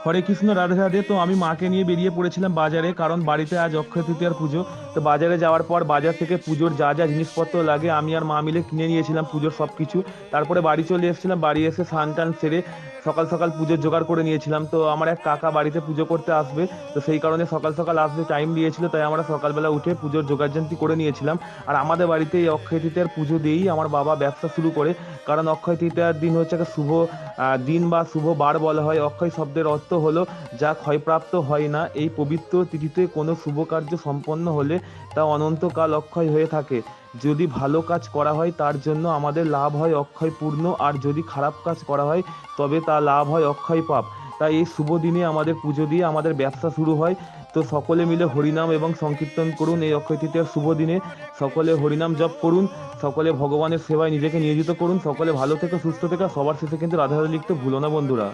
হরে কৃষ্ণ, রাধে রাধে। তো আমি মাকে নিয়ে বেরিয়ে পড়েছিলাম বাজারে, কারণ বাড়িতে আজ অক্ষয় তৃতীয়ার পুজো। তো বাজারে যাওয়ার পর বাজার থেকে পুজোর যা যা জিনিসপত্র লাগে আমি আর মা মিলে কিনে নিয়েছিলাম পুজোর সব কিছু। তারপরে বাড়ি চলে এসেছিলাম, বাড়ি এসে স্নান টান সেরে সকাল সকাল পুজোর জোগাড় করে নিয়েছিলাম। তো আমার এক কাকা বাড়িতে পুজো করতে আসবে, তো সেই কারণে সকাল সকাল আসতে টাইম দিয়েছিল, তাই আমরা সকালবেলা উঠে পুজোর জোগাড়যন্ত্রী করে নিয়েছিলাম। আর আমাদের বাড়িতে এই অক্ষয় তৃতীয়ার পুজো দিয়েই আমার বাবা ব্যবসা শুরু করে। কারণ অক্ষয় তৃতীয়ার দিন হচ্ছে একটা শুভ দিন বা শুভ বার বলা হয়। অক্ষয় শব্দের অর্থ হলো যা ক্ষয়প্রাপ্ত হয় না। এই পবিত্র তিথিতে কোনো শুভ কার্য সম্পন্ন হলে তা অনন্তকাল অক্ষয় হয়ে থাকে। যদি ভালো কাজ করা হয় তার জন্য আমাদের লাভ হয় অক্ষয় পূর্ণ, আর যদি খারাপ কাজ করা হয় তবে তা লাভ হয় অক্ষয় পাপ। তাই এই শুভ দিনে আমাদের পুজো দিয়ে আমাদের ব্যবসা শুরু হয়। তো সকলে মিলে হরিনাম এবং সংকীর্তন করুন এই অক্ষয় তৃতীয়ার শুভ দিনে। সকলে হরিনাম জপ করুন, সকলে ভগবানের সেবায় নিজেকে নিয়োজিত করুন। সকলে ভালো থেকে সুস্থ থেকে, সবার শেষে কিন্তু রাধা রাধা লিখতে ভুলো না বন্ধুরা।